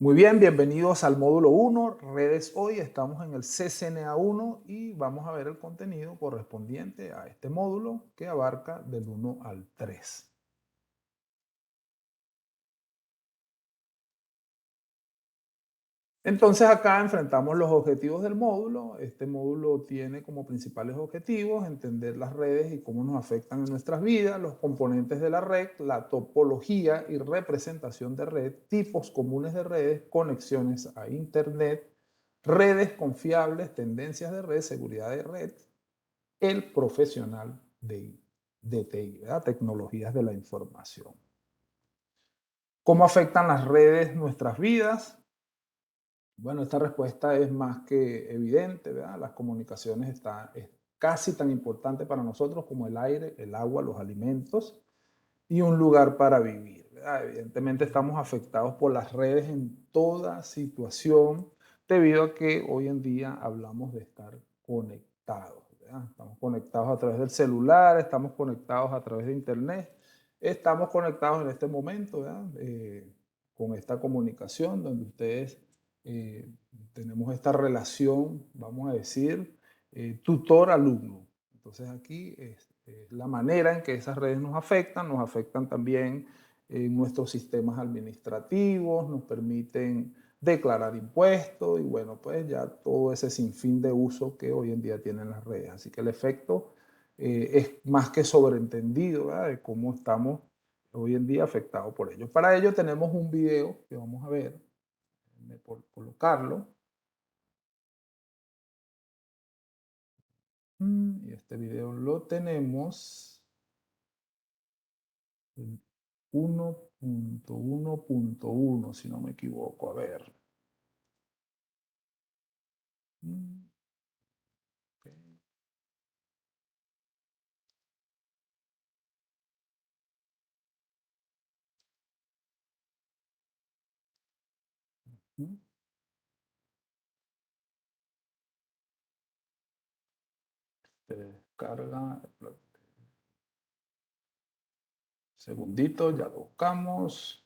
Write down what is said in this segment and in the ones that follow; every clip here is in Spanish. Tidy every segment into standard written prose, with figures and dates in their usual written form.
Muy bien, bienvenidos al módulo uno, redes hoy. Estamos en el CCNA 1 y vamos a ver el contenido correspondiente a este módulo que abarca del 1 al 3. Entonces acá enfrentamos los objetivos del módulo. Este módulo tiene como principales objetivos entender las redes y cómo nos afectan en nuestras vidas, los componentes de la red, la topología y representación de red, tipos comunes de redes, conexiones a Internet, redes confiables, tendencias de red, seguridad de red, el profesional de TI, ¿verdad? Tecnologías de la información. ¿Cómo afectan las redes nuestras vidas? Bueno, esta respuesta es más que evidente, ¿verdad? Las comunicaciones es casi tan importante para nosotros como el aire, el agua, los alimentos y un lugar para vivir, ¿verdad? Evidentemente estamos afectados por las redes en toda situación debido a que hoy en día hablamos de estar conectados, ¿verdad? Estamos conectados a través del celular, estamos conectados a través de internet, estamos conectados en este momento, ¿verdad? Con esta comunicación donde ustedes eh, tenemos esta relación, vamos a decir, tutor-alumno. Entonces aquí es la manera en que esas redes nos afectan también en nuestros sistemas administrativos, nos permiten declarar impuestos y bueno, pues ya todo ese sinfín de uso que hoy en día tienen las redes. Así que el efecto es más que sobreentendido, ¿verdad? De cómo estamos hoy en día afectados por ello. Para ello tenemos un video que vamos a ver, por colocarlo. Y este video lo tenemos en 1.1.1, si no me equivoco. A ver. Mm, ok. Mm, Se descarga. Segundito, ya lo buscamos.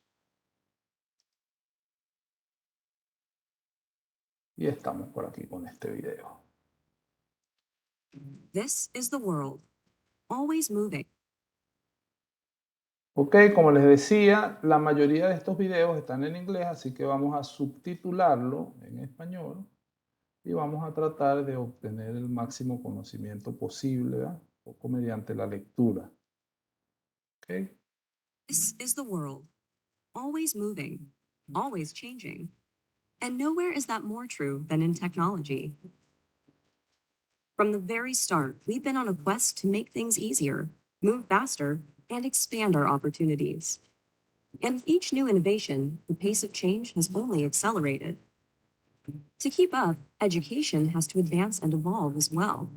Y estamos por aquí con este video. This is the world, always moving. Ok, como les decía, la mayoría de estos videos están en inglés, así que vamos a subtitularlo en español y vamos a tratar de obtener el máximo conocimiento posible, ¿verdad? Un poco mediante la lectura. Ok. This is the world, always moving, always changing. And nowhere is that more true than in technology. From the very start, we've been on a quest to make things easier, move faster, and expand our opportunities. And with each new innovation, the pace of change has only accelerated. To keep up, education has to advance and evolve as well.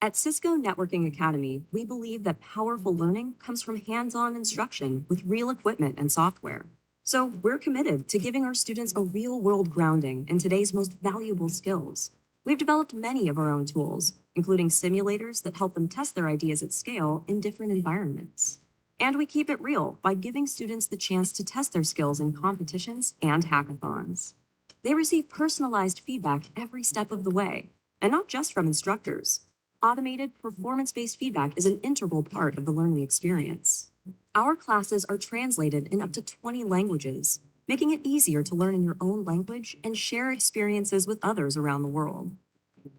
At Cisco Networking Academy, we believe that powerful learning comes from hands on instruction with real equipment and software. So we're committed to giving our students a real world grounding in today's most valuable skills. We've developed many of our own tools, including simulators that help them test their ideas at scale in different environments. And we keep it real by giving students the chance to test their skills in competitions and hackathons. They receive personalized feedback every step of the way, and not just from instructors. Automated, performance based feedback is an integral part of the learning experience. Our classes are translated in up to 20 languages, making it easier to learn in your own language and share experiences with others around the world.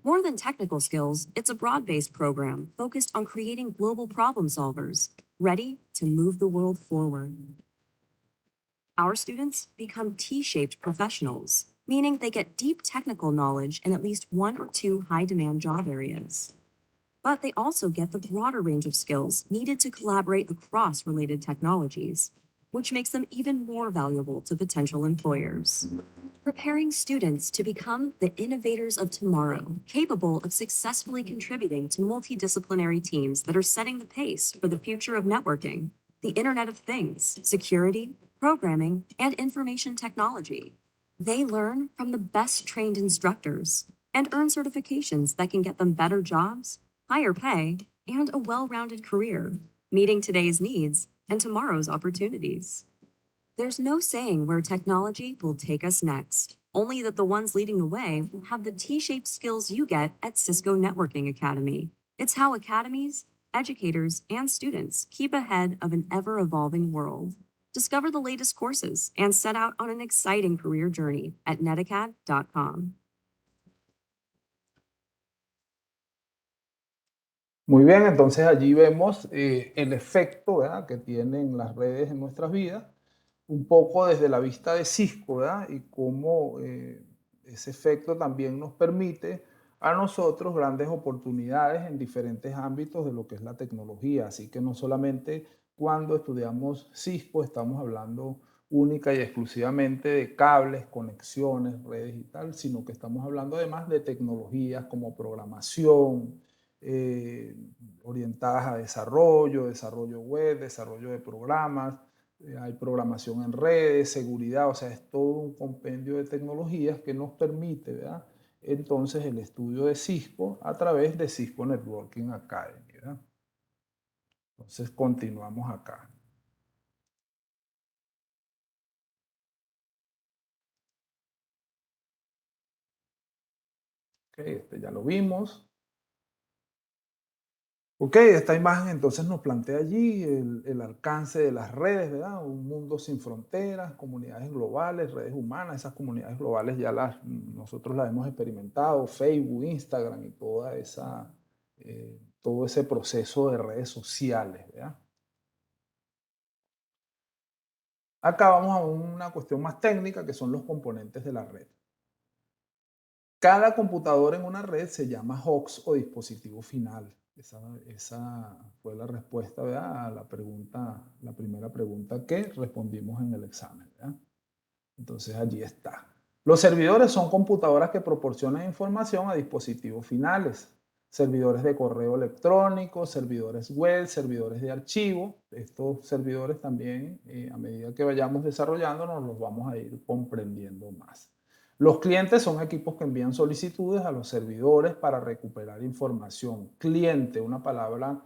More than technical skills, it's a broad based program focused on creating global problem solvers, ready to move the world forward. Our students become T shaped professionals, meaning they get deep technical knowledge in at least one or two high demand job areas. But they also get the broader range of skills needed to collaborate across related technologies, which makes them even more valuable to potential employers. Preparing students to become the innovators of tomorrow, capable of successfully contributing to multidisciplinary teams that are setting the pace for the future of networking, the Internet of Things, security, programming, and information technology. They learn from the best trained instructors and earn certifications that can get them better jobs, higher pay, and a well rounded career, meeting today's needs and tomorrow's opportunities. There's no saying where technology will take us next, only that the ones leading the way will have the T shaped skills you get at Cisco Networking Academy. It's how academies, educators, and students keep ahead of an ever evolving world. Discover the latest courses and set out on an exciting career journey at netacad.com. Muy bien, entonces allí vemos el efecto, ¿verdad?, que tienen las redes en nuestras vidas, un poco desde la vista de Cisco, ¿verdad? Y cómo ese efecto también nos permite a nosotros grandes oportunidades en diferentes ámbitos de lo que es la tecnología. Así que no solamente cuando estudiamos Cisco estamos hablando única y exclusivamente de cables, conexiones, redes y tal, sino que estamos hablando además de tecnologías como programación, eh, orientadas a desarrollo, desarrollo web, desarrollo de programas, hay programación en redes, seguridad, o sea, es todo un compendio de tecnologías que nos permite, ¿verdad? Entonces el estudio de Cisco a través de Cisco Networking Academy, ¿verdad? Entonces continuamos acá. Ok, este ya lo vimos. Ok, esta imagen entonces nos plantea allí el alcance de las redes, ¿verdad? Un mundo sin fronteras, comunidades globales, redes humanas. Esas comunidades globales ya nosotros las hemos experimentado, Facebook, Instagram y todo ese proceso de redes sociales, ¿verdad? Acá vamos a una cuestión más técnica que son los componentes de la red. Cada computador en una red se llama host o dispositivo final. Esa fue la respuesta, ¿verdad?, a la pregunta, la primera pregunta que respondimos en el examen, ¿verdad? Entonces allí está. Los servidores son computadoras que proporcionan información a dispositivos finales. Servidores de correo electrónico, servidores web, servidores de archivo. Estos servidores también, a medida que vayamos desarrollando, nos los vamos a ir comprendiendo más. Los clientes son equipos que envían solicitudes a los servidores para recuperar información. Cliente, una palabra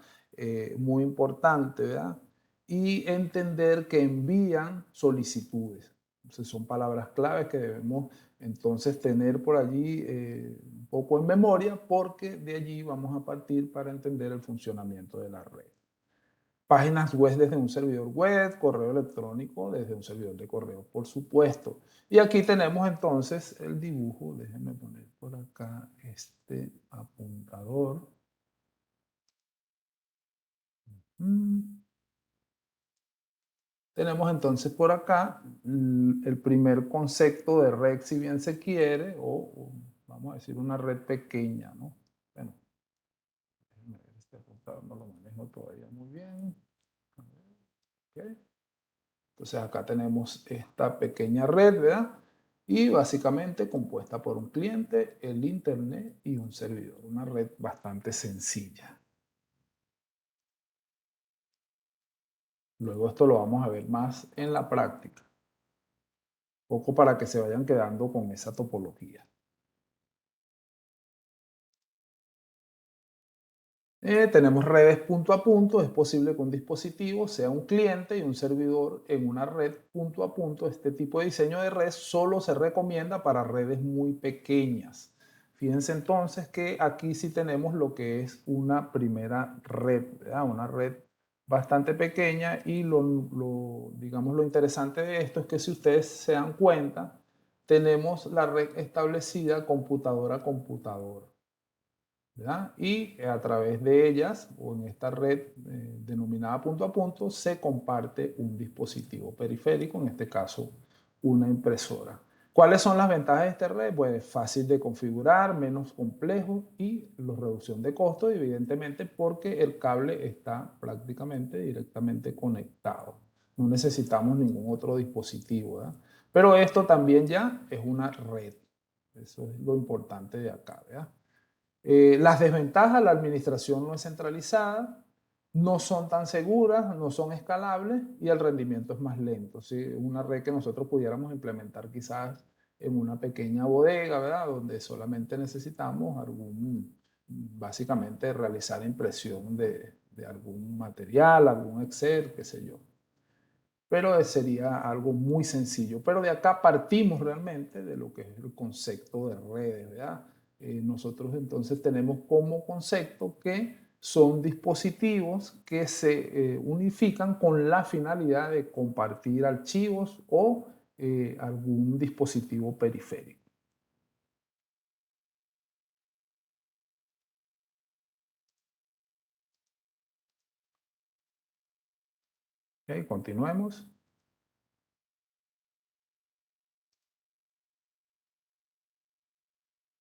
muy importante, ¿verdad? Y entender que envían solicitudes. Entonces son palabras claves que debemos entonces tener por allí un poco en memoria, porque de allí vamos a partir para entender el funcionamiento de la red. Páginas web desde un servidor web, correo electrónico desde un servidor de correo, por supuesto. Y aquí tenemos entonces el dibujo. Déjenme poner por acá este apuntador. Tenemos entonces por acá el primer concepto de red, si bien se quiere, o vamos a decir una red pequeña, ¿no? Bueno, déjenme ver, este apuntador no lo manejo todavía muy bien. A ver, ok. Entonces acá tenemos esta pequeña red, ¿verdad? Y básicamente compuesta por un cliente, el internet y un servidor. Una red bastante sencilla. Luego esto lo vamos a ver más en la práctica. Poco para que se vayan quedando con esa topología. Tenemos redes punto a punto. Es posible que un dispositivo sea un cliente y un servidor en una red punto a punto. Este tipo de diseño de red solo se recomienda para redes muy pequeñas. Fíjense entonces que aquí sí tenemos lo que es una primera red, ¿verdad? Una red bastante pequeña, y digamos, lo interesante de esto es que si ustedes se dan cuenta, tenemos la red establecida computadora a computadora, ¿verdad? Y a través de ellas, o en esta red denominada punto a punto, se comparte un dispositivo periférico, en este caso una impresora. ¿Cuáles son las ventajas de esta red? Pues fácil de configurar, menos complejo y la reducción de costos, evidentemente, porque el cable está prácticamente directamente conectado. No necesitamos ningún otro dispositivo, ¿verdad? Pero esto también ya es una red. Eso es lo importante de acá, ¿verdad? Las desventajas: la administración no es centralizada, no son tan seguras, no son escalables y el rendimiento es más lento. ¿Sí? Una red que nosotros pudiéramos implementar quizás en una pequeña bodega, ¿verdad? Donde solamente necesitamos básicamente realizar impresión de algún material, algún Excel, qué sé yo. pero sería algo muy sencillo. Pero de acá partimos realmente de lo que es el concepto de redes, ¿verdad? Nosotros entonces tenemos como concepto que son dispositivos que se unifican con la finalidad de compartir archivos o algún dispositivo periférico. ¿Ok? Continuemos.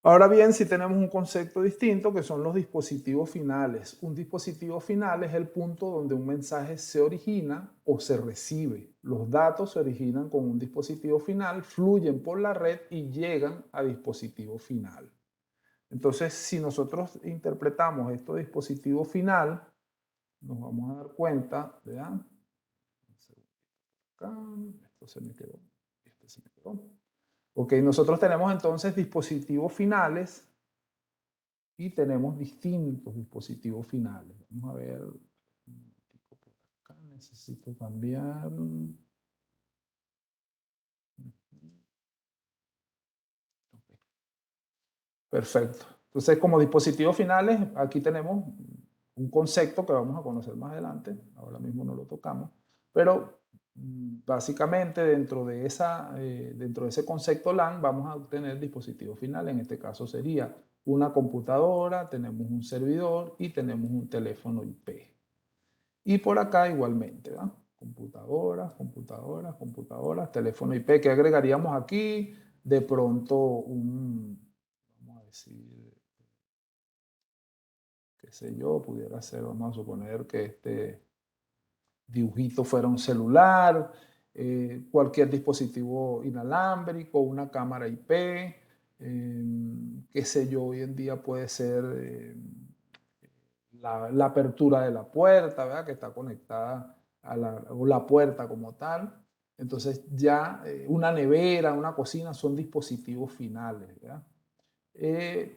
Ahora bien, si tenemos un concepto distinto que son los dispositivos finales. Un dispositivo final es el punto donde un mensaje se origina o se recibe. Los datos se originan con un dispositivo final, fluyen por la red y llegan a dispositivo final. Entonces, si nosotros interpretamos este dispositivo final, nos vamos a dar cuenta, ¿verdad? Acá, esto se me quedó, este se me quedó. Ok, nosotros tenemos entonces dispositivos finales y tenemos distintos dispositivos finales. Vamos a ver, por acá necesito cambiar. Perfecto. Entonces, como dispositivos finales, aquí tenemos un concepto que vamos a conocer más adelante. Ahora mismo no lo tocamos, pero básicamente dentro de ese concepto LAN vamos a obtener dispositivos finales. En este caso sería una computadora, tenemos un servidor y tenemos un teléfono IP. Y por acá igualmente, ¿verdad? Computadoras, computadoras, computadoras, teléfono IP. ¿Qué agregaríamos aquí? De pronto vamos a decir, qué sé yo, pudiera ser, vamos a suponer que este dibujito fuera un celular, cualquier dispositivo inalámbrico, una cámara IP, qué sé yo, hoy en día puede ser la apertura de la puerta, ¿verdad? Que está conectada a la puerta como tal. Entonces ya una nevera, una cocina son dispositivos finales, ¿verdad?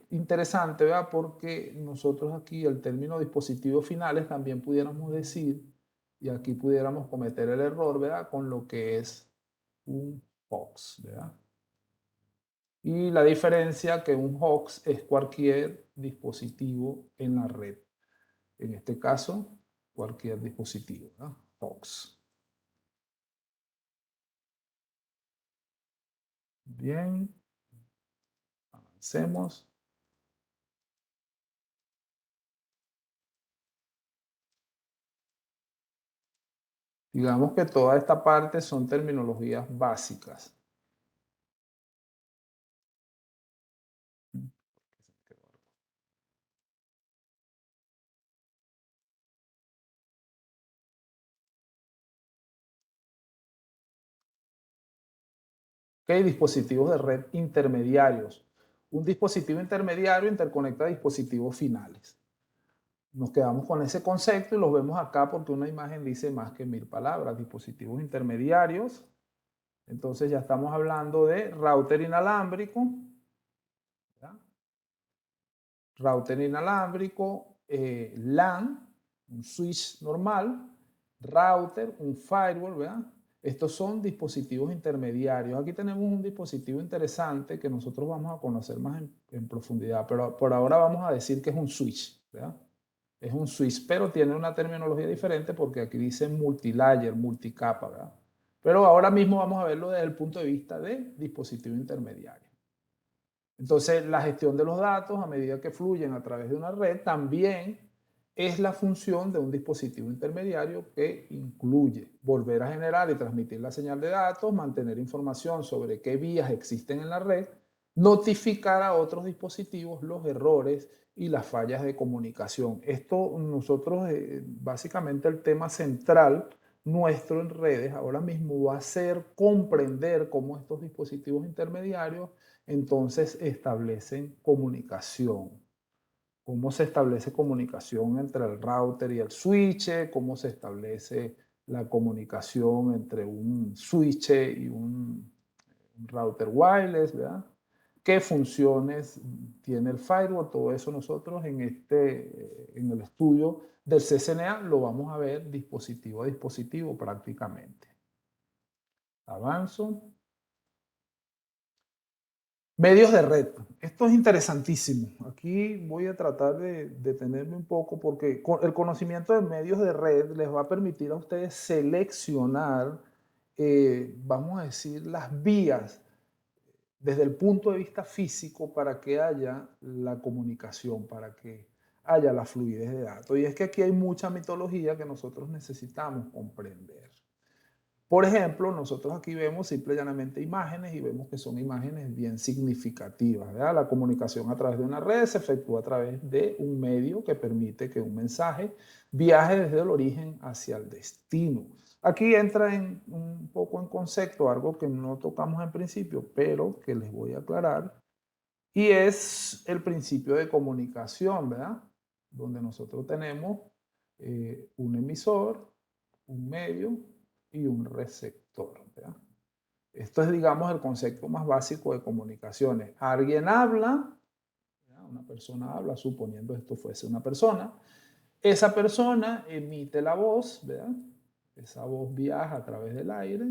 Interesante, ¿verdad? Porque nosotros aquí el término dispositivos finales también pudiéramos decir, y aquí pudiéramos cometer el error, ¿verdad? Con lo que es un host, ¿verdad? Y la diferencia que un host es cualquier dispositivo en la red. En este caso, cualquier dispositivo, ¿verdad? Host. Bien, avancemos. Digamos que toda esta parte son terminologías básicas. ¿Ok? Dispositivos de red intermediarios. Un dispositivo intermediario interconecta dispositivos finales. Nos quedamos con ese concepto y los vemos acá porque una imagen dice más que 1000 palabras. Dispositivos intermediarios. Entonces ya estamos hablando de router inalámbrico. ¿Verdad? Router inalámbrico, LAN, un switch normal, router, un firewall, ¿verdad? Estos son dispositivos intermediarios. Aquí tenemos un dispositivo interesante que nosotros vamos a conocer más en profundidad, pero por ahora vamos a decir que es un switch, ¿verdad? Es un switch, pero tiene una terminología diferente porque aquí dice multilayer, multicapa, ¿verdad? Pero ahora mismo vamos a verlo desde el punto de vista de dispositivo intermediario. Entonces, la gestión de los datos a medida que fluyen a través de una red también es la función de un dispositivo intermediario que incluye volver a generar y transmitir la señal de datos, mantener información sobre qué vías existen en la red, notificar a otros dispositivos los errores y las fallas de comunicación. Esto nosotros, básicamente el tema central nuestro en redes ahora mismo va a ser comprender cómo estos dispositivos intermediarios entonces establecen comunicación. ¿Cómo se establece comunicación entre el router y el switch? ¿Cómo se establece la comunicación entre un switch y un router wireless? ¿Verdad? ¿Qué funciones tiene el firewall? Todo eso nosotros en el estudio del CCNA lo vamos a ver dispositivo a dispositivo prácticamente. Avanzo. Medios de red. Esto es interesantísimo. Aquí voy a tratar de detenerme un poco porque el conocimiento de medios de red les va a permitir a ustedes seleccionar, vamos a decir, las vías desde el punto de vista físico para que haya la comunicación, para que haya la fluidez de datos. Y es que aquí hay mucha mitología que nosotros necesitamos comprender. Por ejemplo, nosotros aquí vemos simple y llanamente imágenes y vemos que son imágenes bien significativas, ¿verdad? La comunicación a través de una red se efectúa a través de un medio que permite que un mensaje viaje desde el origen hacia el destino. Aquí entra un poco en concepto algo que no tocamos en principio, pero que les voy a aclarar, y es el principio de comunicación, ¿verdad? Donde nosotros tenemos un emisor, un medio y un receptor, ¿verdad? Esto es, digamos, el concepto más básico de comunicaciones. Alguien habla, ¿verdad? Una persona habla, suponiendo esto fuese una persona. Esa persona emite la voz, ¿verdad? Esa voz viaja a través del aire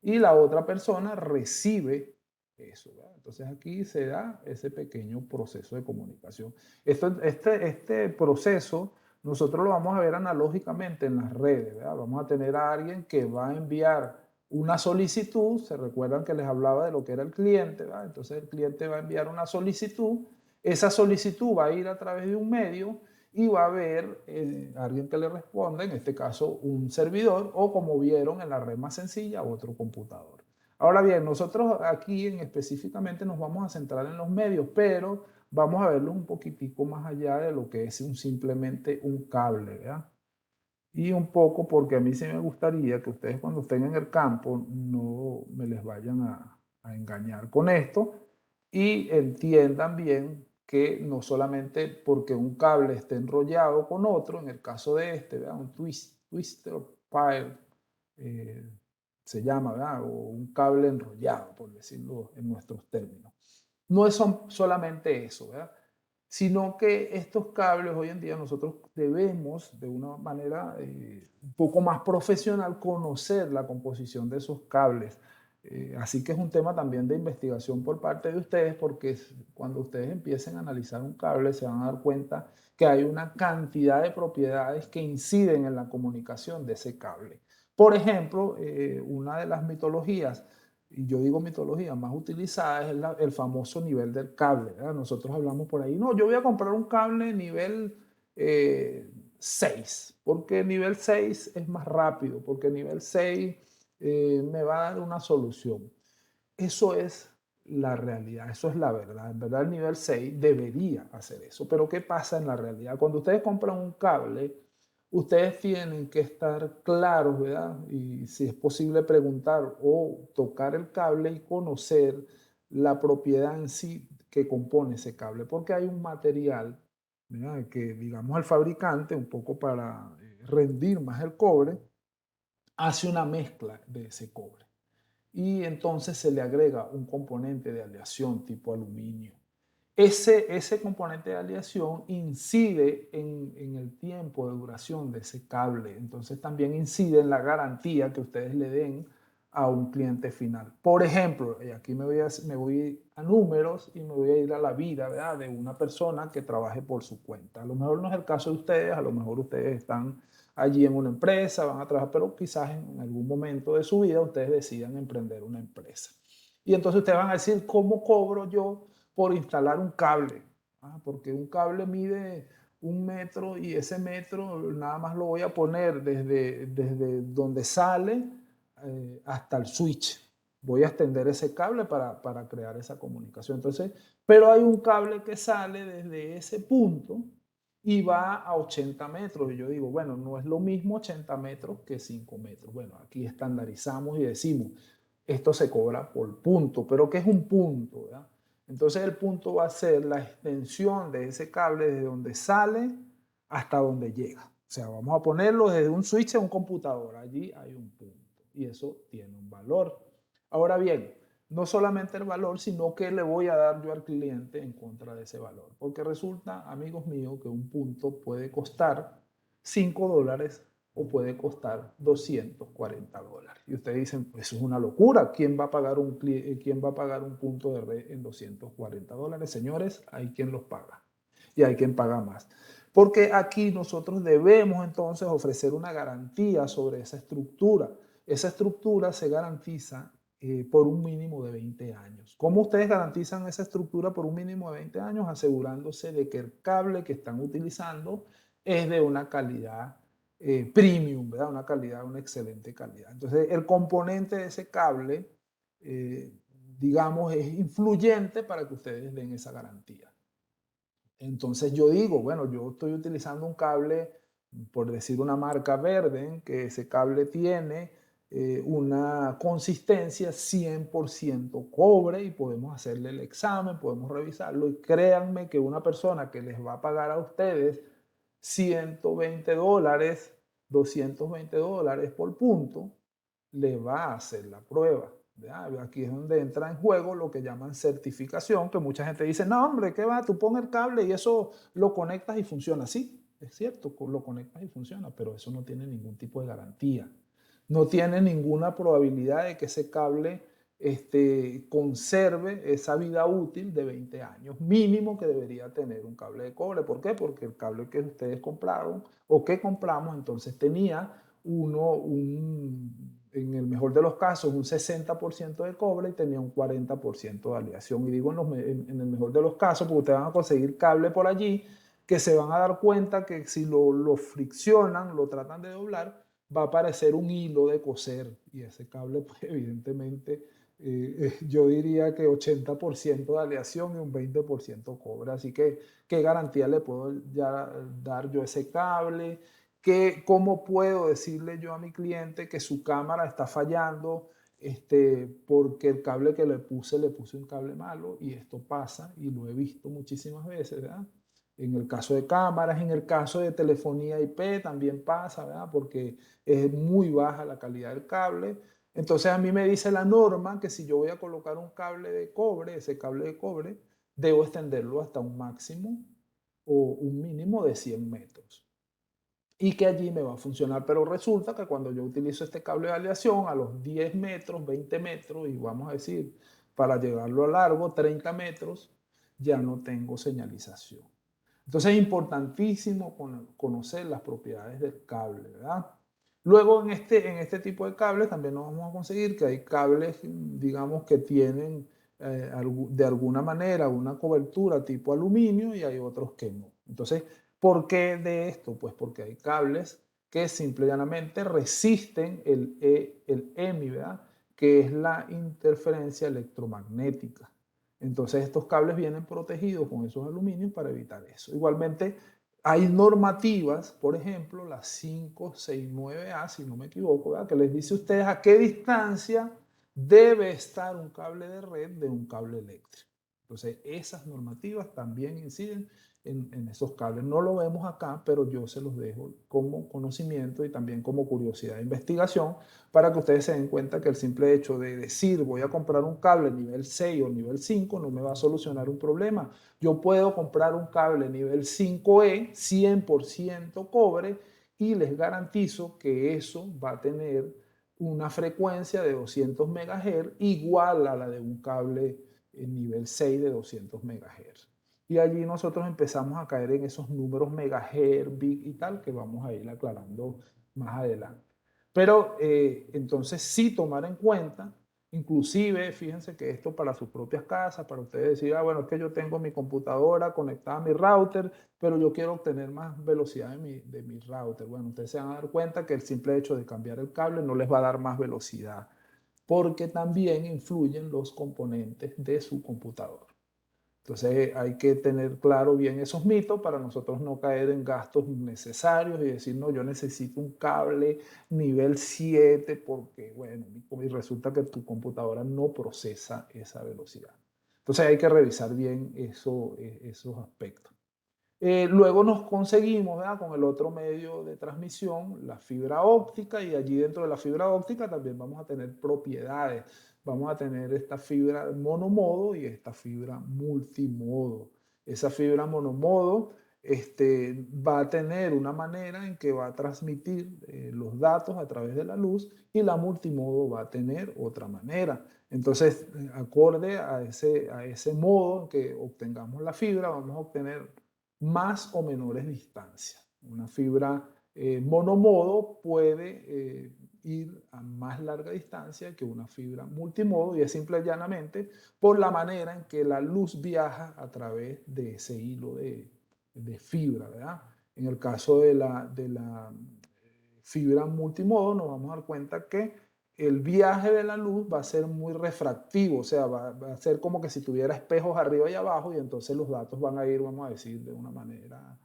y la otra persona recibe eso, ¿verdad? Entonces aquí se da ese pequeño proceso de comunicación. Este proceso nosotros lo vamos a ver analógicamente en las redes, ¿verdad? Vamos a tener a alguien que va a enviar una solicitud, se recuerdan que les hablaba de lo que era el cliente, ¿verdad? Entonces el cliente va a enviar una solicitud, esa solicitud va a ir a través de un medio y va a haber alguien que le responda, en este caso un servidor, o como vieron en la red más sencilla, otro computador. Ahora bien, nosotros aquí específicamente nos vamos a centrar en los medios, pero vamos a verlo un poquitico más allá de lo que es simplemente un cable, ¿verdad? Y un poco porque a mí sí me gustaría que ustedes cuando estén en el campo no me les vayan a engañar con esto y entiendan bien que no solamente porque un cable esté enrollado con otro, en el caso de este, ¿verdad? Un twister pipe eh, se llama, ¿verdad? O un cable enrollado, por decirlo en nuestros términos. No es solamente eso, ¿verdad? Sino que estos cables hoy en día nosotros debemos de una manera un poco más profesional conocer la composición de esos cables. Así que es un tema también de investigación por parte de ustedes porque cuando ustedes empiecen a analizar un cable se van a dar cuenta que hay una cantidad de propiedades que inciden en la comunicación de ese cable. Por ejemplo, una de las mitologías y yo digo mitología más utilizada es el famoso nivel del cable, ¿verdad? Nosotros hablamos por ahí, no, yo voy a comprar un cable nivel 6, porque nivel 6 es más rápido, porque nivel 6 me va a dar una solución. Eso es la realidad, eso es la verdad. En verdad el nivel 6 debería hacer eso, pero ¿qué pasa en la realidad? Cuando ustedes compran un cable, ustedes tienen que estar claros, ¿verdad? Y si es posible preguntar o tocar el cable y conocer la propiedad en sí que compone ese cable, porque hay un material, ¿verdad? Que digamos el fabricante, un poco para rendir más el cobre, hace una mezcla de ese cobre y entonces se le agrega un componente de aleación tipo aluminio. Ese componente de aleación incide en el tiempo de duración de ese cable, entonces también incide en la garantía que ustedes le den a un cliente final. Por ejemplo, y aquí me voy a números y me voy a ir a la vida, ¿verdad? De una persona que trabaje por su cuenta. A lo mejor no es el caso de ustedes, a lo mejor ustedes están allí en una empresa, van a trabajar, pero quizás en algún momento de su vida ustedes decidan emprender una empresa. Y entonces ustedes van a decir, ¿cómo cobro yo por instalar un cable? Porque un cable mide 1 metro y ese metro nada más lo voy a poner desde donde sale hasta el switch. Voy a extender ese cable para crear esa comunicación. Entonces, pero hay un cable que sale desde ese punto y va a 80 metros. Y yo digo, bueno, no es lo mismo 80 metros que 5 metros. Bueno, aquí estandarizamos y decimos, esto se cobra por punto, pero ¿qué es un punto? ¿Verdad? Entonces el punto va a ser la extensión de ese cable desde donde sale hasta donde llega. O sea, vamos a ponerlo desde un switch a un computador. Allí hay un punto y eso tiene un valor. Ahora bien, no solamente el valor, sino que le voy a dar yo al cliente en contra de ese valor. Porque resulta, amigos míos, que un punto puede costar $5 o puede costar $240. Y ustedes dicen, pues eso es una locura. ¿Quién va a pagar quién va a pagar un punto de red en $240? Señores, hay quien los paga y hay quien paga más. Porque aquí nosotros debemos entonces ofrecer una garantía sobre esa estructura. Esa estructura se garantiza por un mínimo de 20 años. ¿Cómo ustedes garantizan esa estructura por un mínimo de 20 años? Asegurándose de que el cable que están utilizando es de una calidad premium, ¿verdad? Una excelente calidad. Entonces, el componente de ese cable, eh, digamos, es influyente para que ustedes den esa garantía. Entonces yo digo, bueno, yo estoy utilizando un cable, por decir una marca Verden, que ese cable tiene una consistencia 100% cobre y podemos hacerle el examen, podemos revisarlo y créanme que una persona que les va a pagar a ustedes $120, $220 por punto, le va a hacer la prueba. Aquí es donde entra en juego lo que llaman certificación, que mucha gente dice, no hombre, ¿qué va? Tú pon el cable y eso lo conectas y funciona. Sí, es cierto, lo conectas y funciona, pero eso no tiene ningún tipo de garantía. No tiene ninguna probabilidad de que ese cable conserve esa vida útil de 20 años mínimo que debería tener un cable de cobre. ¿Por qué? Porque el cable que ustedes compraron o que compramos entonces tenía en el mejor de los casos, un 60% de cobre y tenía un 40% de aleación. Y digo en el mejor de los casos, porque ustedes van a conseguir cable por allí que se van a dar cuenta que si lo friccionan, lo tratan de doblar, va a aparecer un hilo de coser. Y ese cable, pues evidentemente, yo diría que 80% de aleación y un 20% cobre. Así que, ¿qué garantía le puedo ya dar yo a ese cable? ¿Cómo puedo decirle yo a mi cliente que su cámara está fallando porque el cable que le puse un cable malo? Y esto pasa y lo he visto muchísimas veces, ¿verdad? En el caso de cámaras, en el caso de telefonía IP también pasa, ¿verdad? Porque es muy baja la calidad del cable. Entonces a mí me dice la norma que si yo voy a colocar un cable de cobre, ese cable de cobre, debo extenderlo hasta un máximo o un mínimo de 100 metros y que allí me va a funcionar. Pero resulta que cuando yo utilizo este cable de aleación a los 10 metros, 20 metros, y vamos a decir, para llevarlo a largo, 30 metros, ya no tengo señalización. Entonces es importantísimo conocer las propiedades del cable, ¿verdad? Luego en este tipo de cables también nos vamos a conseguir que hay cables, digamos, que tienen de alguna manera una cobertura tipo aluminio y hay otros que no. Entonces, ¿por qué de esto? Pues porque hay cables que simple y llanamente resisten el EMI, ¿verdad? Que es la interferencia electromagnética. Entonces estos cables vienen protegidos con esos aluminios para evitar eso. Igualmente hay normativas, por ejemplo, la 569A, si no me equivoco, ¿verdad? Que les dice a ustedes a qué distancia debe estar un cable de red de un cable eléctrico. Entonces esas normativas también inciden en esos cables. No lo vemos acá, pero yo se los dejo como conocimiento y también como curiosidad de investigación para que ustedes se den cuenta que el simple hecho de decir voy a comprar un cable nivel 6 o nivel 5 no me va a solucionar un problema. Yo puedo comprar un cable nivel 5E, 100% cobre, y les garantizo que eso va a tener una frecuencia de 200 MHz igual a la de un cable en nivel 6 de 200 MHz. Y allí nosotros empezamos a caer en esos números megahertz, bit y tal, que vamos a ir aclarando más adelante. Pero entonces sí tomar en cuenta, inclusive fíjense que esto para sus propias casas, para ustedes decir, ah, bueno, es que yo tengo mi computadora conectada a mi router, pero yo quiero obtener más velocidad de mi router. Bueno, ustedes se van a dar cuenta que el simple hecho de cambiar el cable no les va a dar más velocidad, porque también influyen los componentes de su computador. Entonces hay que tener claro bien esos mitos para nosotros no caer en gastos innecesarios y decir, no, yo necesito un cable nivel 7 porque, bueno, y resulta que tu computadora no procesa esa velocidad. Entonces hay que revisar bien esos aspectos. Luego nos conseguimos, ¿verdad?, con el otro medio de transmisión, la fibra óptica, y allí dentro de la fibra óptica también vamos a tener propiedades. Vamos a tener esta fibra monomodo y esta fibra multimodo. Esa fibra monomodo va a tener una manera en que va a transmitir los datos a través de la luz y la multimodo va a tener otra manera. Entonces, acorde a ese modo en que obtengamos la fibra, vamos a obtener más o menores distancias. Una fibra monomodo puede ir a más larga distancia que una fibra multimodo y es simple y llanamente por la manera en que la luz viaja a través de ese hilo de fibra, ¿verdad? En el caso de la fibra multimodo nos vamos a dar cuenta que el viaje de la luz va a ser muy refractivo, o sea, va a ser como que si tuviera espejos arriba y abajo y entonces los datos van a ir, vamos a decir, de una manera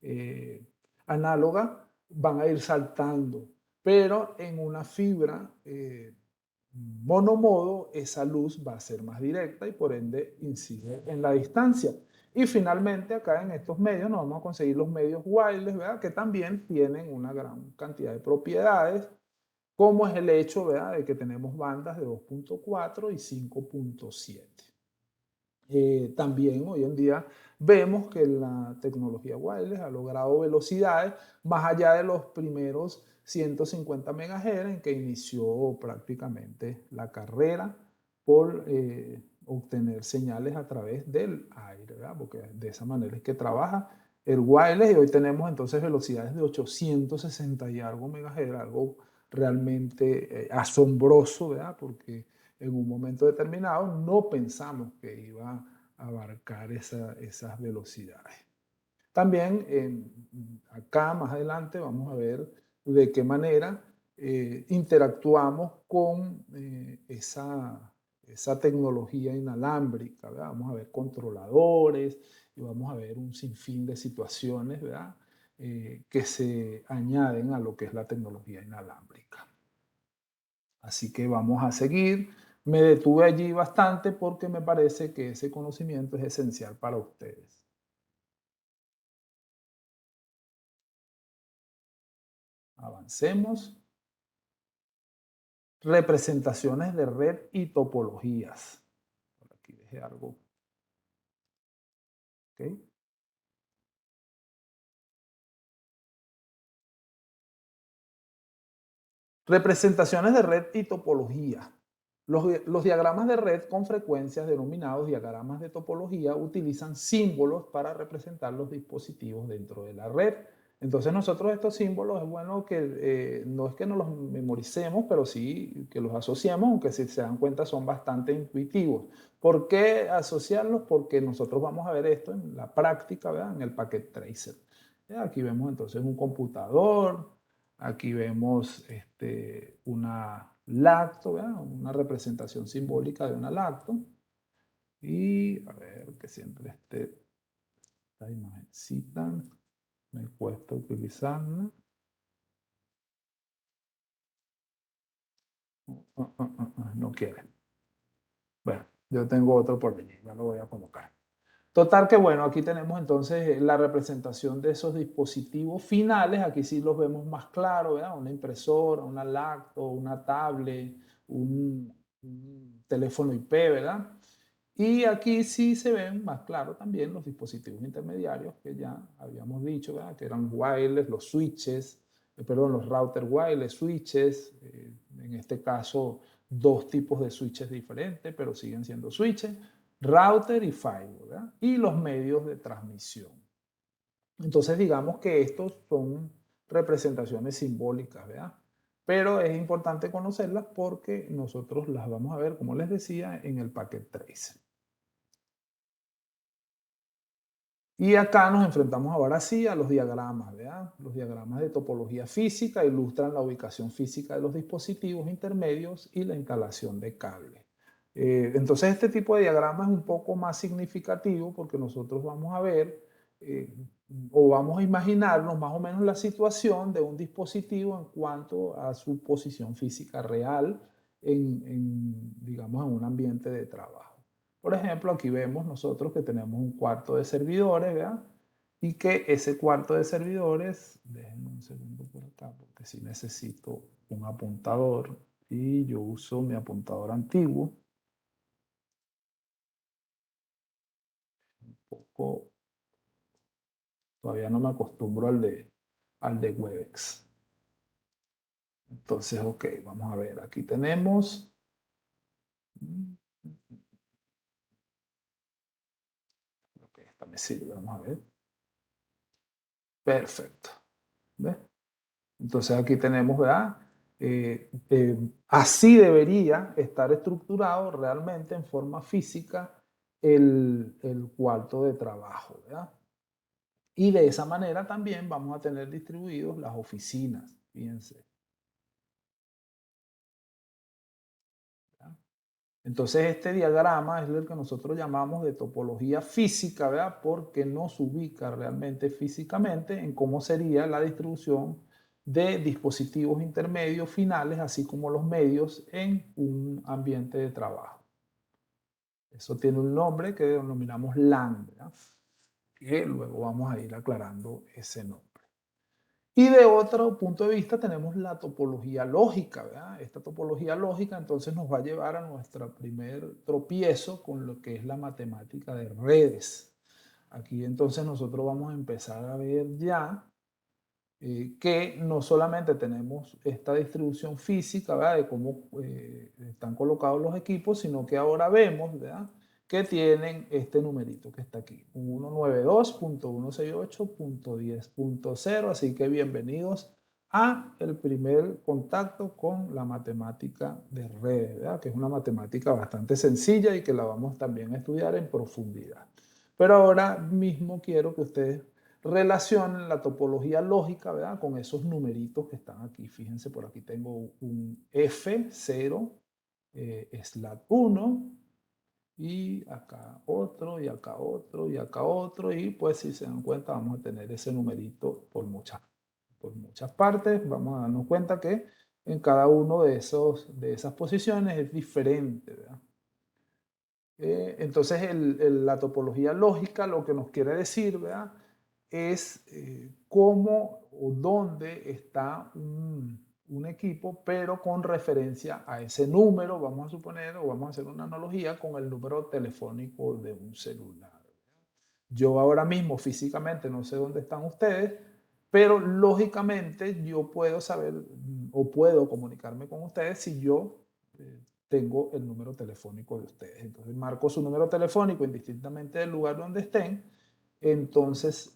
eh, análoga, van a ir saltando. Pero en una fibra monomodo, esa luz va a ser más directa y por ende incide en la distancia. Y finalmente acá en estos medios nos vamos a conseguir los medios wireless, ¿verdad? Que también tienen una gran cantidad de propiedades, como es el hecho, ¿verdad? De que tenemos bandas de 2.4 y 5.7. También hoy en día vemos que la tecnología wireless ha logrado velocidades más allá de los primeros 150 MHz en que inició prácticamente la carrera por obtener señales a través del aire, ¿verdad? Porque de esa manera es que trabaja el wireless y hoy tenemos entonces velocidades de 860 y algo megahertz, algo realmente asombroso, ¿verdad? Porque en un momento determinado no pensamos que iba a abarcar esas velocidades. También acá más adelante vamos a ver de qué manera interactuamos con esa tecnología inalámbrica, ¿verdad? Vamos a ver controladores y vamos a ver un sinfín de situaciones, ¿verdad? Que se añaden a lo que es la tecnología inalámbrica. Así que vamos a seguir. Me detuve allí bastante porque me parece que ese conocimiento es esencial para ustedes. Avancemos. Representaciones de red y topologías. Por aquí dejé algo. ¿Ok? Representaciones de red y topología. Los diagramas de red con frecuencias denominados diagramas de topología utilizan símbolos para representar los dispositivos dentro de la red. Entonces nosotros estos símbolos es bueno que no es que nos los memoricemos, pero sí que los asociemos, aunque si se dan cuenta son bastante intuitivos. ¿Por qué asociarlos? Porque nosotros vamos a ver esto en la práctica, ¿verdad? En el Packet Tracer. Aquí vemos entonces un computador, aquí vemos una lacto, ¿verdad? Una representación simbólica de una lacto. Y a ver, que siempre esta imagencita me cuesta utilizarla. No quiere. Bueno, yo tengo otro por allí, ya lo voy a colocar. Total que bueno, aquí tenemos entonces la representación de esos dispositivos finales, aquí sí los vemos más claros, ¿verdad? Una impresora, una lacto, una tablet, un teléfono IP, ¿verdad? Y aquí sí se ven más claro también los dispositivos intermediarios que ya habíamos dicho, ¿verdad? Que eran wireless, los switches, perdón, los router wireless, switches, en este caso dos tipos de switches diferentes, pero siguen siendo switches, router y firewall, ¿verdad? Y los medios de transmisión. Entonces digamos que estos son representaciones simbólicas, ¿verdad? Pero es importante conocerlas porque nosotros las vamos a ver, como les decía, en el Packet Tracer. Y acá nos enfrentamos ahora sí a los diagramas, ¿verdad? Los diagramas de topología física ilustran la ubicación física de los dispositivos intermedios y la instalación de cables. Entonces este tipo de diagrama es un poco más significativo porque nosotros vamos a ver eh, o vamos a imaginarnos más o menos la situación de un dispositivo en cuanto a su posición física real digamos, en un ambiente de trabajo. Por ejemplo, aquí vemos nosotros que tenemos un cuarto de servidores, ¿verdad? Y que ese cuarto de servidores, déjenme un segundo por acá, porque si necesito un apuntador y yo uso mi apuntador antiguo, un poco Todavía no me acostumbro al de Webex. Entonces, ok, vamos a ver. Aquí tenemos. Ok, esta me sirve. Vamos a ver. Perfecto. ¿Ves? Entonces aquí tenemos, ¿verdad? Así debería estar estructurado realmente en forma física el cuarto de trabajo, ¿verdad? Y de esa manera también vamos a tener distribuidos las oficinas, fíjense. ¿Verdad? Entonces este diagrama es el que nosotros llamamos de topología física, ¿verdad? Porque nos ubica realmente físicamente en cómo sería la distribución de dispositivos intermedios finales, así como los medios en un ambiente de trabajo. Eso tiene un nombre que denominamos LAN, ¿verdad? Que luego vamos a ir aclarando ese nombre. Y de otro punto de vista tenemos la topología lógica, ¿verdad? Esta topología lógica entonces nos va a llevar a nuestro primer tropiezo con lo que es la matemática de redes. Aquí entonces nosotros vamos a empezar a ver ya que no solamente tenemos esta distribución física, ¿verdad? De cómo están colocados los equipos, sino que ahora vemos, ¿verdad? Que tienen este numerito que está aquí, 192.168.10.0, así que bienvenidos a el primer contacto con la matemática de redes, ¿verdad? Que es una matemática bastante sencilla y que la vamos también a estudiar en profundidad. Pero ahora mismo quiero que ustedes relacionen la topología lógica, ¿verdad? Con esos numeritos que están aquí. Fíjense, por aquí tengo un F0, slot 1, y acá otro, y acá otro, y acá otro, y pues si se dan cuenta vamos a tener ese numerito por muchas partes. Vamos a darnos cuenta que en cada uno de esas posiciones es diferente, ¿verdad? Entonces, la topología lógica lo que nos quiere decir, ¿verdad? Es cómo o dónde está un equipo, pero con referencia a ese número, vamos a suponer, o vamos a hacer una analogía con el número telefónico de un celular. Yo ahora mismo físicamente no sé dónde están ustedes, pero lógicamente yo puedo saber o puedo comunicarme con ustedes si yo tengo el número telefónico de ustedes. Entonces marco su número telefónico indistintamente del lugar donde estén. Entonces,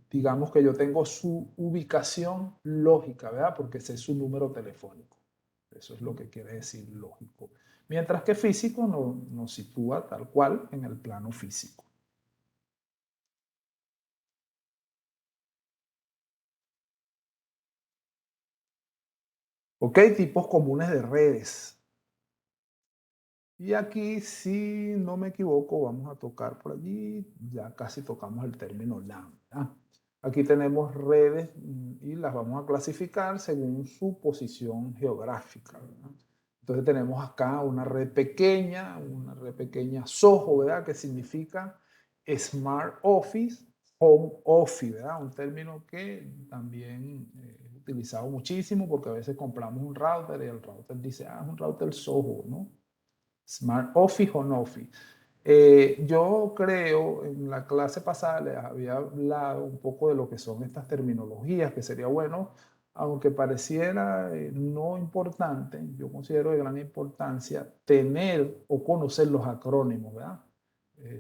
digamos que yo tengo su ubicación lógica, ¿verdad? Porque ese es su número telefónico. Eso es lo que quiere decir lógico. Mientras que físico nos sitúa tal cual en el plano físico. Ok, tipos comunes de redes. Y aquí, si no me equivoco, vamos a tocar por allí, ya casi tocamos el término LAN. Aquí tenemos redes y las vamos a clasificar según su posición geográfica, ¿verdad? Entonces tenemos acá una red pequeña SOHO, ¿verdad? Que significa Smart Office, Home Office, ¿verdad? Un término que también es utilizado muchísimo porque a veces compramos un router y el router dice, es un router SOHO, ¿no? Smart Office o No Office. Yo creo, en la clase pasada les había hablado un poco de lo que son estas terminologías, que sería bueno, aunque pareciera no importante, yo considero de gran importancia tener o conocer los acrónimos, ¿verdad?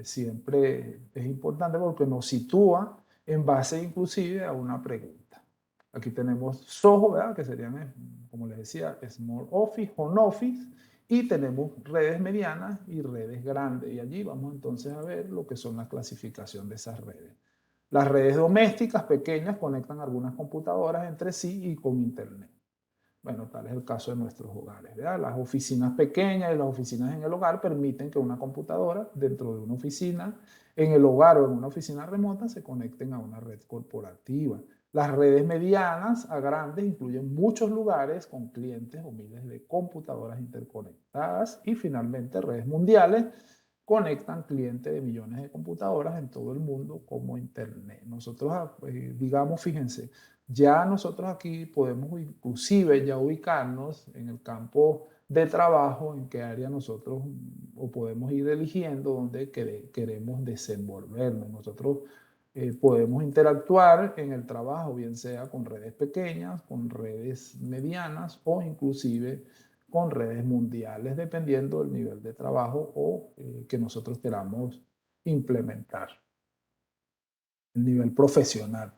Siempre es importante porque nos sitúa en base inclusive a una pregunta. Aquí tenemos SOHO, ¿verdad? Que serían, como les decía, Small Office, Home Office, y tenemos redes medianas y redes grandes. Y allí vamos entonces a ver lo que son la clasificación de esas redes. Las redes domésticas pequeñas conectan algunas computadoras entre sí y con Internet. Bueno, tal es el caso de nuestros hogares, ¿verdad? Las oficinas pequeñas y las oficinas en el hogar permiten que una computadora dentro de una oficina, en el hogar o en una oficina remota, se conecten a una red corporativa. Las redes medianas a grandes incluyen muchos lugares con clientes o miles de computadoras interconectadas. Y finalmente, redes mundiales conectan clientes de millones de computadoras en todo el mundo como Internet. Nosotros, digamos, fíjense, ya nosotros aquí podemos inclusive ya ubicarnos en el campo de trabajo, en qué área nosotros o podemos ir eligiendo dónde queremos desenvolvernos. Nosotros podemos interactuar en el trabajo, bien sea con redes pequeñas, con redes medianas o inclusive con redes mundiales, dependiendo del nivel de trabajo o que nosotros queramos implementar, el nivel profesional.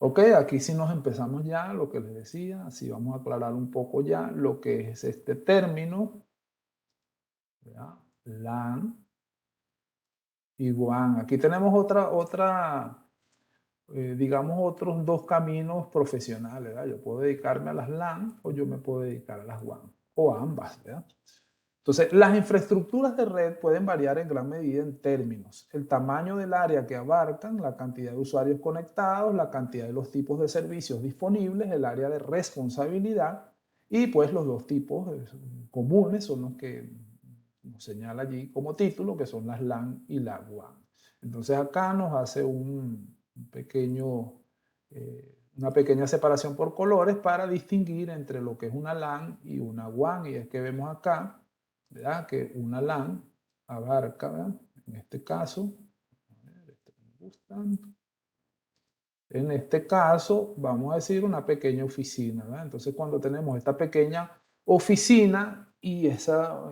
Ok, aquí sí nos empezamos ya lo que les decía, así vamos a aclarar un poco ya lo que es este término, ¿verdad? LAN y WAN. Aquí tenemos digamos, otros dos caminos profesionales, ¿verdad? Yo puedo dedicarme a las LAN o yo me puedo dedicar a las WAN, o a ambas, ¿verdad? Entonces, las infraestructuras de red pueden variar en gran medida en términos: el tamaño del área que abarcan, la cantidad de usuarios conectados, la cantidad de los tipos de servicios disponibles, el área de responsabilidad y pues los dos tipos comunes son los que nos señala allí como título, que son las LAN y la WAN. Entonces acá nos hace una pequeña separación por colores para distinguir entre lo que es una LAN y una WAN. Y es que vemos acá, ¿verdad?, que una LAN abarca, ¿verdad?, en este caso, en este caso, vamos a decir una pequeña oficina, ¿verdad? Entonces, cuando tenemos esta pequeña oficina y esa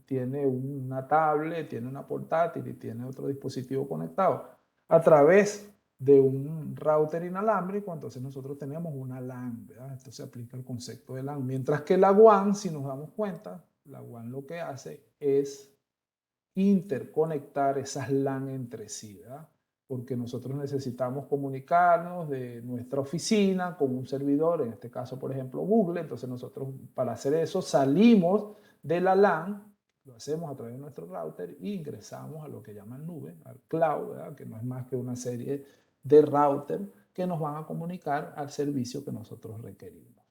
tiene una tablet, tiene una portátil y tiene otro dispositivo conectado a través de un router inalámbrico, entonces nosotros tenemos una LAN, ¿verdad? Esto se aplica el concepto de LAN. Mientras que la WAN, si nos damos cuenta, la WAN lo que hace es interconectar esas LAN entre sí, ¿verdad? Porque nosotros necesitamos comunicarnos de nuestra oficina con un servidor, en este caso, por ejemplo, Google. Entonces nosotros, para hacer eso, salimos de la LAN, lo hacemos a través de nuestro router e ingresamos a lo que llaman nube, al cloud, ¿verdad?, que no es más que una serie de routers que nos van a comunicar al servicio que nosotros requerimos.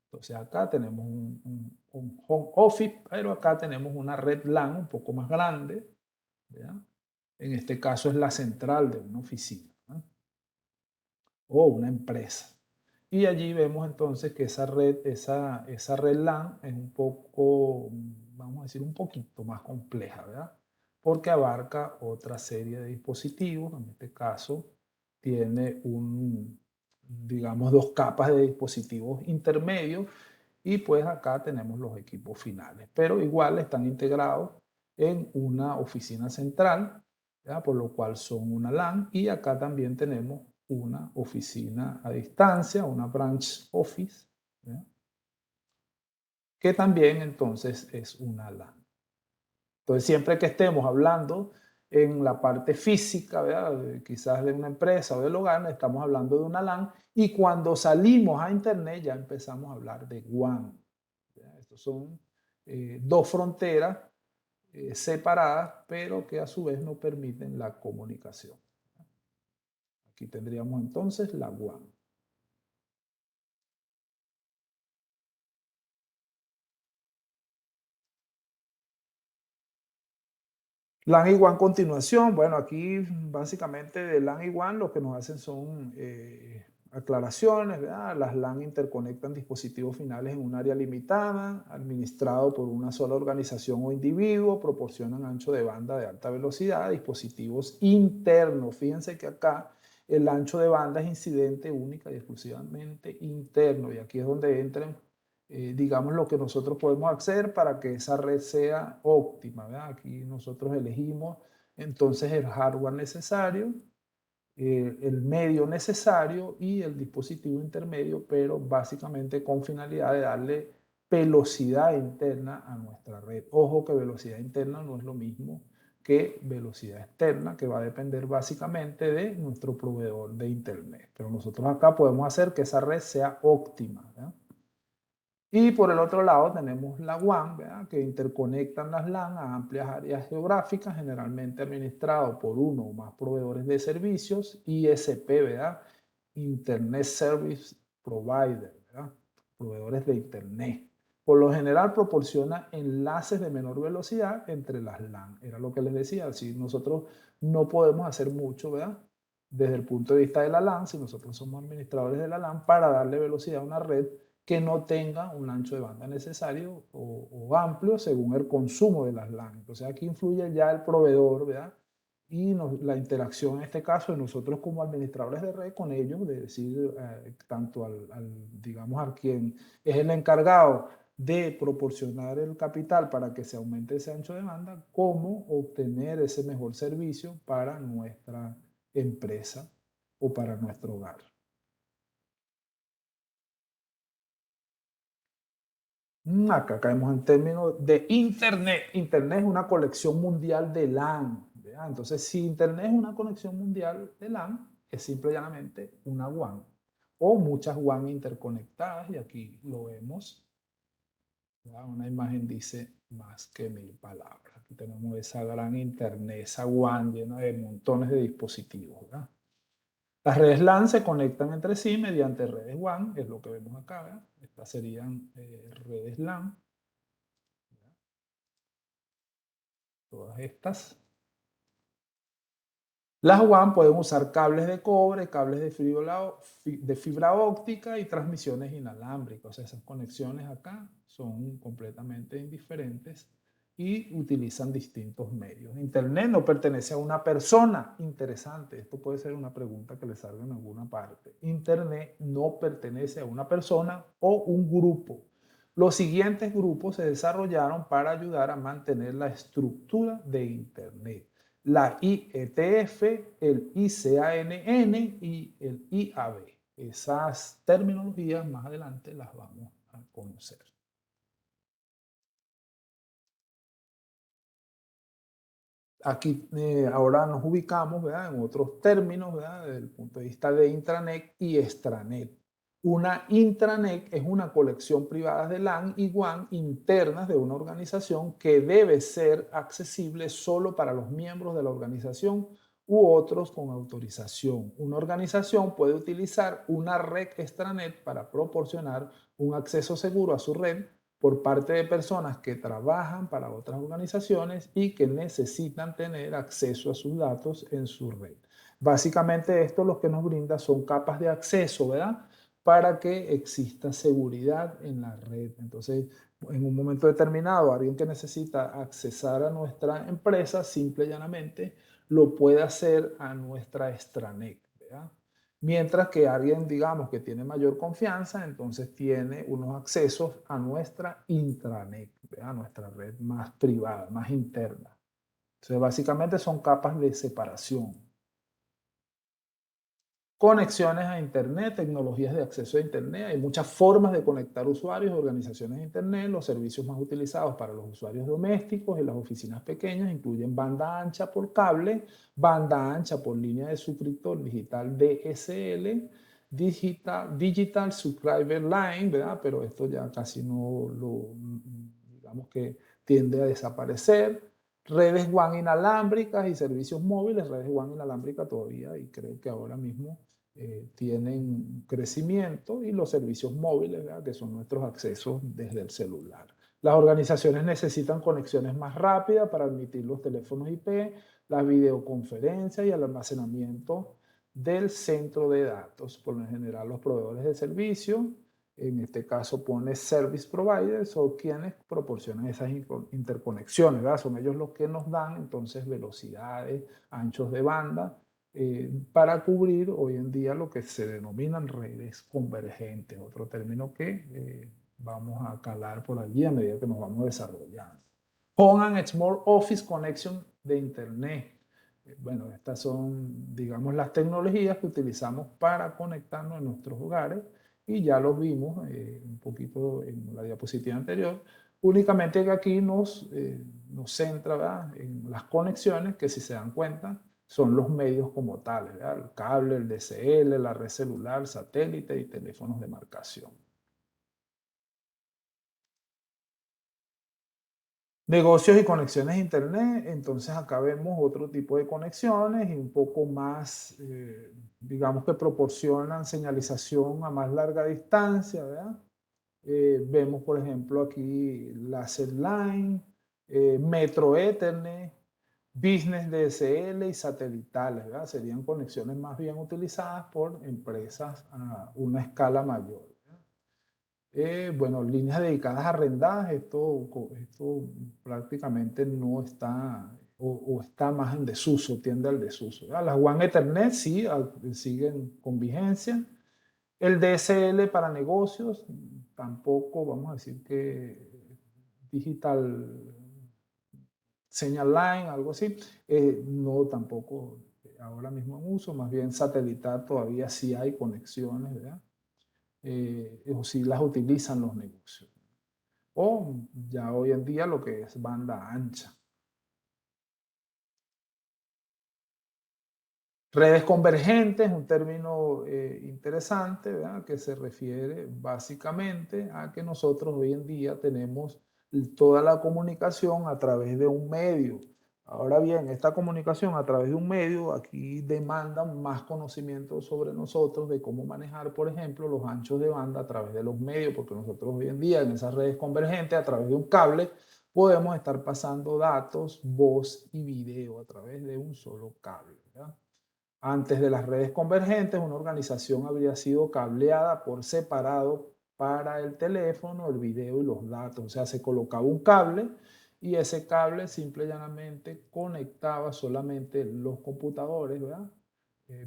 Entonces acá tenemos un home office, pero acá tenemos una red LAN un poco más grande, ¿verdad? En este caso es la central de una oficina, ¿no?, o una empresa. Y allí vemos entonces que esa red LAN es un poco, vamos a decir, un poquito más compleja, ¿verdad? Porque abarca otra serie de dispositivos. En este caso tiene digamos, dos capas de dispositivos intermedios y pues acá tenemos los equipos finales. Pero igual están integrados en una oficina central, ¿verdad?, por lo cual son una LAN, y acá también tenemos una oficina a distancia, una branch office, ¿verdad?, que también entonces es una LAN. Entonces, siempre que estemos hablando en la parte física, ¿verdad?, quizás de una empresa o del hogar, estamos hablando de una LAN, y cuando salimos a Internet ya empezamos a hablar de WAN, ¿verdad? Estos son dos fronteras separadas, pero que a su vez no permiten la comunicación. Aquí tendríamos entonces la WAN. LAN y WAN continuación. Bueno, aquí básicamente de LAN y WAN lo que nos hacen son aclaraciones, ¿verdad? Las LAN interconectan dispositivos finales en un área limitada, administrado por una sola organización o individuo, proporcionan ancho de banda de alta velocidad a dispositivos internos. Fíjense que acá el ancho de banda es incidente única y exclusivamente interno, y aquí es donde entran digamos, lo que nosotros podemos hacer para que esa red sea óptima, ¿verdad? Aquí nosotros elegimos entonces el hardware necesario, el medio necesario y el dispositivo intermedio, pero básicamente con finalidad de darle velocidad interna a nuestra red. Ojo que velocidad interna no es lo mismo que velocidad externa, que va a depender básicamente de nuestro proveedor de internet. Pero nosotros acá podemos hacer que esa red sea óptima, ¿verdad? Y por el otro lado tenemos la WAN, ¿verdad?, que interconectan las LAN a amplias áreas geográficas, generalmente administrado por uno o más proveedores de servicios, ISP, ¿verdad? Internet Service Provider, ¿verdad?, proveedores de Internet. Por lo general proporciona enlaces de menor velocidad entre las LAN. Era lo que les decía, si nosotros no podemos hacer mucho, ¿verdad?, desde el punto de vista de la LAN, si nosotros somos administradores de la LAN, para darle velocidad a una red que no tenga un ancho de banda necesario o amplio según el consumo de las LAN. Entonces aquí influye ya el proveedor, ¿verdad? Y la interacción en este caso de nosotros como administradores de red con ellos, de decir tanto digamos, a quien es el encargado de proporcionar el capital para que se aumente ese ancho de banda, cómo obtener ese mejor servicio para nuestra empresa o para nuestro hogar. Acá caemos en términos de Internet. Internet es una colección mundial de LAN. ¿Verdad? Entonces, si Internet es una conexión mundial de LAN, es simple y llanamente una WAN o muchas WAN interconectadas, y aquí lo vemos. ¿Verdad? Una imagen dice más que 1000 palabras. Aquí tenemos esa gran Internet, esa WAN llena de montones de dispositivos. ¿Verdad? Las redes LAN se conectan entre sí mediante redes WAN, es lo que vemos acá. ¿Verdad? Estas serían redes LAN. Todas estas. Las WAN pueden usar cables de cobre, cables de fibra óptica y transmisiones inalámbricas. O sea, esas conexiones acá son completamente indiferentes y utilizan distintos medios. Internet no pertenece a una persona. Interesante, esto puede ser una pregunta que le salga en alguna parte. Internet no pertenece a una persona o un grupo. Los siguientes grupos se desarrollaron para ayudar a mantener la estructura de Internet: la IETF, el ICANN y el IAB. Esas terminologías más adelante las vamos a conocer. Aquí ahora nos ubicamos, ¿verdad?, en otros términos, ¿verdad?, desde el punto de vista de intranet y extranet. Una intranet es una colección privada de LAN y WAN internas de una organización que debe ser accesible solo para los miembros de la organización u otros con autorización. Una organización puede utilizar una red extranet para proporcionar un acceso seguro a su red por parte de personas que trabajan para otras organizaciones y que necesitan tener acceso a sus datos en su red. Básicamente esto lo que nos brinda son capas de acceso, ¿verdad?, para que exista seguridad en la red. Entonces, en un momento determinado, alguien que necesita accesar a nuestra empresa, simple y llanamente, lo puede hacer a nuestra extranet, ¿verdad? Mientras que alguien, digamos, que tiene mayor confianza, entonces tiene unos accesos a nuestra intranet, ¿verdad?, a nuestra red más privada, más interna. Entonces, básicamente son capas de separación. Conexiones a Internet, tecnologías de acceso a Internet. Hay muchas formas de conectar usuarios, organizaciones a Internet. Los servicios más utilizados para los usuarios domésticos y las oficinas pequeñas incluyen banda ancha por cable, banda ancha por línea de suscriptor digital DSL, Digital Subscriber Line, ¿verdad? Pero esto ya casi no digamos que tiende a desaparecer. Redes WAN inalámbricas y servicios móviles. Redes WAN inalámbricas todavía, y creo que ahora mismo tienen crecimiento, y los servicios móviles, ¿verdad?, que son nuestros accesos desde el celular. Las organizaciones necesitan conexiones más rápidas para admitir los teléfonos IP, las videoconferencias y el almacenamiento del centro de datos. Por lo general, los proveedores de servicio, en este caso pone service providers, o quienes proporcionan esas interconexiones, ¿verdad? Son ellos los que nos dan entonces velocidades, anchos de banda, para cubrir hoy en día lo que se denominan redes convergentes, otro término que vamos a calar por allí a medida que nos vamos desarrollando. Home and Small Office Connection de Internet. Bueno, estas son, digamos, las tecnologías que utilizamos para conectarnos en nuestros hogares, y ya los vimos un poquito en la diapositiva anterior. Únicamente que aquí nos centra, ¿verdad?, en las conexiones, que si se dan cuenta son los medios como tales, ¿verdad?, el cable, el DSL, la red celular, satélite y teléfonos de marcación. Negocios y conexiones a Internet. Entonces acá vemos otro tipo de conexiones y un poco más, digamos, que proporcionan señalización a más larga distancia, ¿verdad? Vemos, por ejemplo, aquí Laser Line, Metro Ethernet, Business DSL y satelitales, ¿verdad? Serían conexiones más bien utilizadas por empresas a una escala mayor. Bueno, líneas dedicadas arrendadas, esto prácticamente no está o está más en desuso, tiende al desuso. ¿Verdad? Las WAN Ethernet sí siguen con vigencia. El DSL para negocios, tampoco, vamos a decir que digital señal line, algo así, no tampoco ahora mismo en uso, más bien satelital todavía sí hay conexiones, ¿verdad? O sí las utilizan los negocios. O ya hoy en día lo que es banda ancha. Redes convergentes, un término interesante, ¿verdad? Que se refiere básicamente a que nosotros hoy en día tenemos toda la comunicación a través de un medio. Ahora bien, esta comunicación a través de un medio aquí demanda más conocimiento sobre nosotros de cómo manejar, por ejemplo, los anchos de banda a través de los medios, porque nosotros hoy en día en esas redes convergentes a través de un cable podemos estar pasando datos, voz y video a través de un solo cable, ¿verdad? Antes de las redes convergentes, una organización habría sido cableada por separado para el teléfono, el video y los datos. O sea, se colocaba un cable y ese cable simple y llanamente conectaba solamente los computadores, ¿verdad?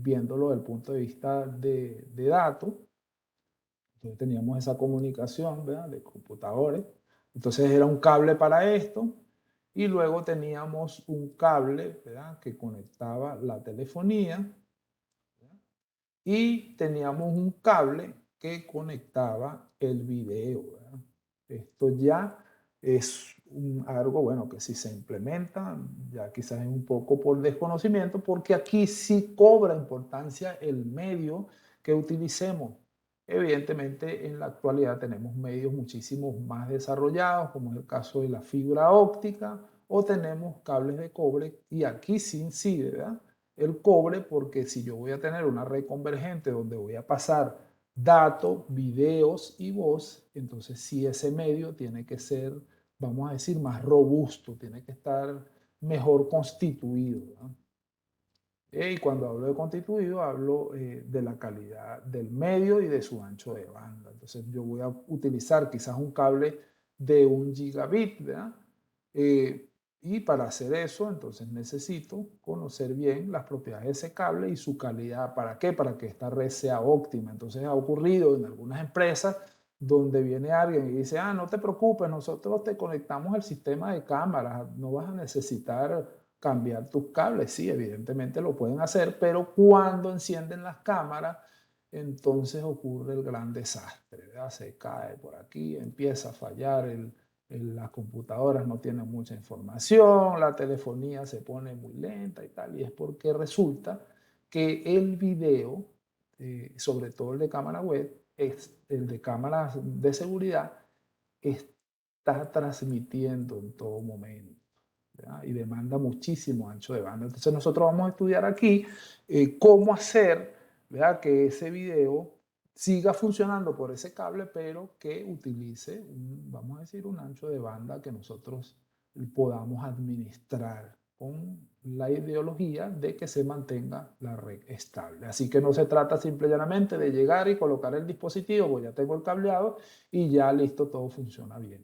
Viéndolo desde el punto de vista de datos. Entonces teníamos esa comunicación, ¿verdad? De computadores. Entonces era un cable para esto y luego teníamos un cable, ¿verdad? Que conectaba la telefonía y teníamos un cable que conectaba el video, ¿verdad? Esto ya es algo, bueno, que si se implementa, ya quizás es un poco por desconocimiento, porque aquí sí cobra importancia el medio que utilicemos. Evidentemente, en la actualidad tenemos medios muchísimo más desarrollados, como es el caso de la fibra óptica, o tenemos cables de cobre, y aquí sí incide, ¿verdad? El cobre, porque si yo voy a tener una red convergente donde voy a pasar datos, videos y voz, entonces sí ese medio tiene que ser, vamos a decir, más robusto, tiene que estar mejor constituido, ¿no? Y cuando hablo de constituido, hablo de la calidad del medio y de su ancho de banda. Entonces yo voy a utilizar quizás un cable de 1 gigabit, ¿verdad? Eh, y para hacer eso, entonces necesito conocer bien las propiedades de ese cable y su calidad. ¿Para qué? Para que esta red sea óptima. Entonces ha ocurrido en algunas empresas donde viene alguien y dice, ah, no te preocupes, nosotros te conectamos el sistema de cámaras, no vas a necesitar cambiar tus cables. Sí, evidentemente lo pueden hacer, pero cuando encienden las cámaras, entonces ocurre el gran desastre, ¿verdad? Se cae por aquí, empieza a fallar las computadoras no tienen mucha información, la telefonía se pone muy lenta y tal, y es porque resulta que el video, sobre todo el de cámara web, el de cámaras de seguridad, está transmitiendo en todo momento, ¿verdad? Y demanda muchísimo ancho de banda. Entonces nosotros vamos a estudiar aquí cómo hacer, ¿verdad? Que ese video siga funcionando por ese cable, pero que utilice, vamos a decir, un ancho de banda que nosotros podamos administrar con la ideología de que se mantenga la red estable. Así que no se trata simple y llanamente de llegar y colocar el dispositivo, pues ya tengo el cableado y ya listo, todo funciona bien.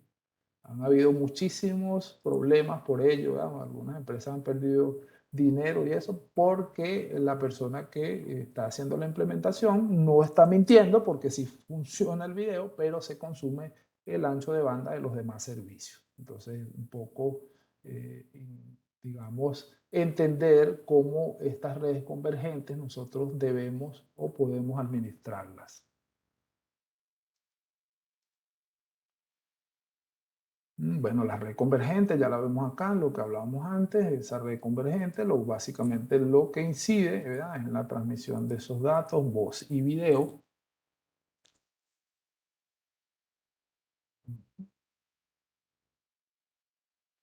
Han habido muchísimos problemas por ello, ¿verdad? Algunas empresas han perdido dinero y eso porque la persona que está haciendo la implementación no está mintiendo porque sí funciona el video, pero se consume el ancho de banda de los demás servicios. Entonces, un poco, eh, digamos, entender cómo estas redes convergentes nosotros debemos o podemos administrarlas. Bueno, la red convergente, ya la vemos acá, lo que hablábamos antes, esa red convergente, básicamente lo que incide, ¿verdad? En la transmisión de esos datos, voz y video.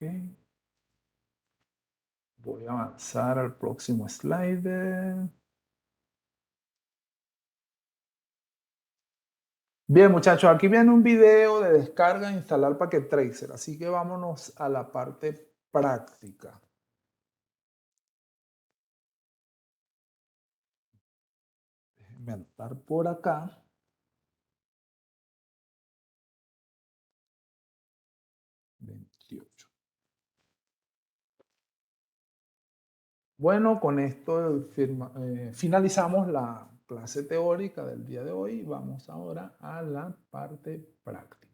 Ok. Voy a avanzar al próximo slide. Bien, muchachos, aquí viene un video de descarga e instalar Packet Tracer, así que vámonos a la parte práctica. Déjenme anotar por acá. 2028. Bueno, con esto finalizamos la clase teórica del día de hoy. Vamos ahora a la parte práctica.